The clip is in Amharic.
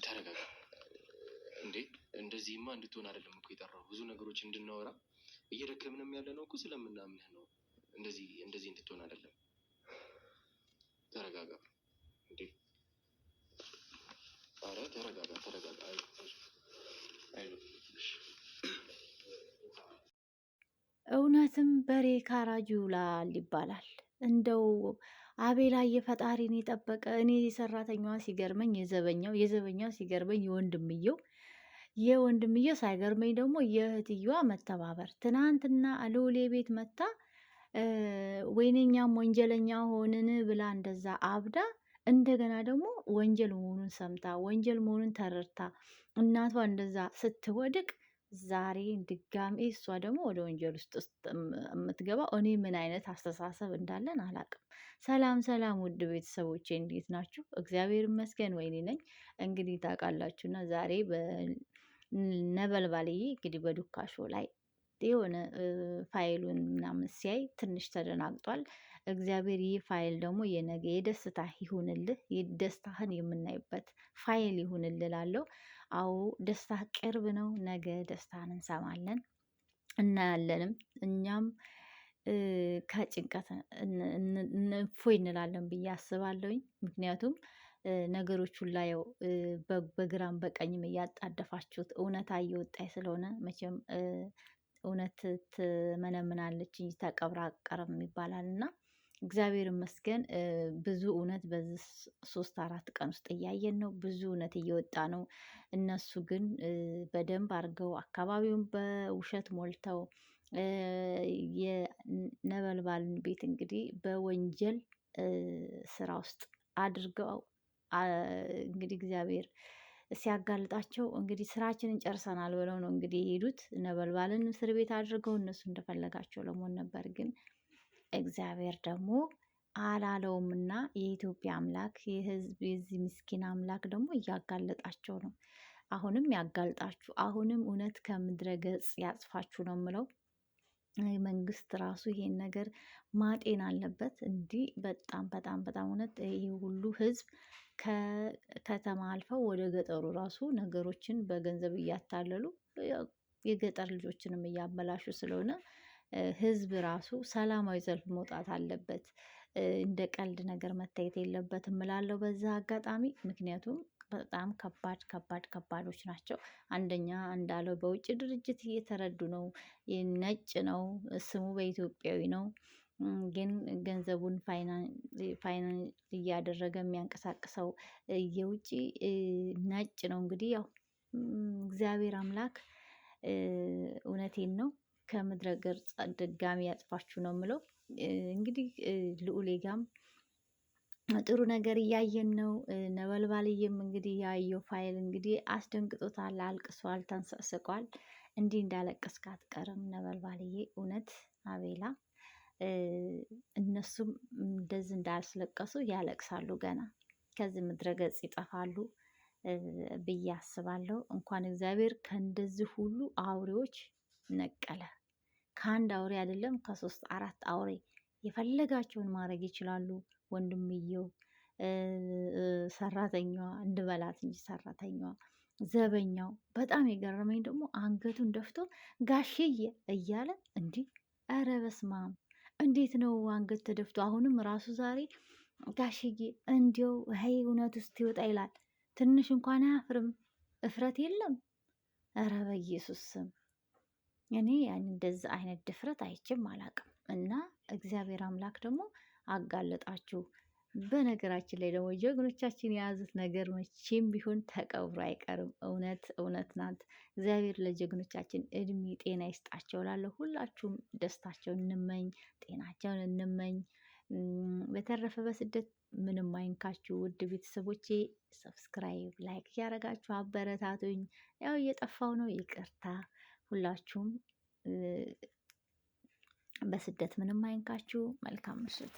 ተረጋጋ እንዴ። እንደዚህማ እንድትሆን አይደለም እኮ የጠራው። ብዙ ነገሮች እንድናወራ እየደከምንም ያለ ነው እኮ ስለምናምንህ ነው። እንደዚህ እንድትሆን አይደለም። ተረጋጋ እንዴ። ኧረ ተረጋጋ። እውነትም በሬ ካራጁ ይውላል ይባላል። እንደው አቤላ የፈጣሪን የጠበቀ እኔ የሰራተኛዋ ሲገርመኝ የዘበኛው ሲገርመኝ የወንድምየው ሳይገርመኝ ደግሞ የእህትየዋ መተባበር ትናንትና ልዑሌ ቤት መታ ወይነኛም ወንጀለኛ ሆንን ብላ እንደዛ አብዳ እንደገና ደግሞ ወንጀል መሆኑን ሰምታ ወንጀል መሆኑን ተረድታ እናቷ እንደዛ ስትወድቅ ዛሬ ድጋሜ እሷ ደግሞ ወደ ወንጀል ውስጥ የምትገባው እኔ ምን አይነት አስተሳሰብ እንዳለን አላውቅም። ሰላም ውድ ቤተሰቦቼ እንዴት ናችሁ? እግዚአብሔር ይመስገን ወይኔ ነኝ። እንግዲህ ታውቃላችሁና ዛሬ ነበልባልዬ እንግዲህ በዱካሾ ላይ የሆነ ፋይሉን ምናምን ሲያይ ትንሽ ተደናግጧል። እግዚአብሔር ይህ ፋይል ደግሞ የነገ የደስታ ይሁንልህ፣ ደስታህን የምናይበት ፋይል ይሁንልህ እላለሁ። አዎ ደስታ ቅርብ ነው። ነገ ደስታን እንሰማለን እናያለንም። እኛም ከጭንቀት እፎይ እንላለን ብዬ አስባለሁኝ። ምክንያቱም ነገሮች ሁላ ያው በግራም በቀኝም እያጣደፋችሁት እውነታ እየወጣች ስለሆነ መቼም እውነት ትመነምናለች እንጂ ተቀብራ አትቀርም ይባላል እና እግዚአብሔር ይመስገን ብዙ እውነት በዚህ 3-4 ቀን ውስጥ እያየን ነው። ብዙ እውነት እየወጣ ነው። እነሱ ግን በደንብ አድርገው አካባቢውን በውሸት ሞልተው የነበልባልን ቤት እንግዲህ በወንጀል ስራ ውስጥ አድርገው እንግዲህ እግዚአብሔር ሲያጋልጣቸው እንግዲህ ስራችንን ጨርሰናል ብለው ነው እንግዲህ የሄዱት። ነበልባልን እስር ቤት አድርገው እነሱ እንደፈለጋቸው ለመሆን ነበር። ግን እግዚአብሔር ደግሞ አላለውምና የኢትዮጵያ አምላክ የዚህ ምስኪን አምላክ ደግሞ እያጋለጣቸው ነው። አሁንም ያጋልጣችሁ። አሁንም እውነት ከምድረ ገጽ ያጥፋችሁ ነው የምለው። መንግስት ራሱ ይሄን ነገር ማጤን አለበት። እንዲህ በጣም እውነት ይሄ ሁሉ ህዝብ ከከተማ አልፈው ወደ ገጠሩ ራሱ ነገሮችን በገንዘብ እያታለሉ የገጠር ልጆችንም እያበላሹ ስለሆነ ህዝብ ራሱ ሰላማዊ ሰልፍ መውጣት አለበት። እንደ ቀልድ ነገር መታየት የለበትም እላለሁ በዛ አጋጣሚ። ምክንያቱም በጣም ከባዶች ናቸው። አንደኛ እንዳለው በውጭ ድርጅት እየተረዱ ነው። ነጭ ነው ስሙ በኢትዮጵያዊ ነው። ግን ገንዘቡን ፋይናንስ እያደረገ የሚያንቀሳቅሰው የውጭ ነጭ ነው። እንግዲህ ያው እግዚአብሔር አምላክ እውነቴን ነው ከምድረ ገጽ ድጋሚ ያጥፋችሁ ነው የምለው። እንግዲህ ልዑሌ ጋም ጥሩ ነገር እያየን ነው። ነበልባልዬም እንግዲህ ያየው ፋይል እንግዲህ አስደንግጦታል፣ አልቅሷል፣ ተንሰቅስቋል። እንዲህ እንዳለቀስክ አትቀርም ነበልባልዬ። እውነት አቤላ እነሱም እንደዚህ እንዳያስለቀሱ ያለቅሳሉ። ገና ከዚህ ምድረ ገጽ ይጠፋሉ ብዬ አስባለሁ። እንኳን እግዚአብሔር ከእንደዚህ ሁሉ አውሬዎች ነቀለ። ከአንድ አውሬ አይደለም ከ3-4 አውሬ የፈለጋቸውን ማድረግ ይችላሉ። ወንድምየው ሰራተኛዋ እንድበላት እንጂ ሰራተኛዋ ዘበኛው በጣም የገረመኝ ደግሞ አንገቱን ደፍቶ ጋሽዬ እያለ እንዲህ። ኧረ በስመ አብ! እንዴት ነው አንገት ተደፍቶ አሁንም ራሱ ዛሬ ጋሽዬ እንዲው ሀይ እውነት ውስጥ ይወጣ ይላል። ትንሽ እንኳን አያፍርም? እፍረት የለም። ኧረ በኢየሱስ ስም እኔ እንደዚህ አይነት ድፍረት አይቼም አላውቅም። እና እግዚአብሔር አምላክ ደግሞ አጋለጣችሁ። በነገራችን ላይ ደግሞ ጀግኖቻችን የያዙት ነገር መቼም ቢሆን ተቀብሮ አይቀርም። እውነት ናት። እግዚአብሔር ለጀግኖቻችን እድሜ ጤና ይስጣቸው እላለሁ። ሁላችሁም ደስታቸውን እንመኝ፣ ጤናቸውን እንመኝ። በተረፈ በስደት ምንም አይንካችሁ ውድ ቤተሰቦቼ። ሰብስክራይብ፣ ላይክ እያደረጋችሁ አበረታቱኝ። ያው እየጠፋው ነው፣ ይቅርታ። ሁላችሁም በስደት ምንም አይንካችሁ። መልካም ምሽት።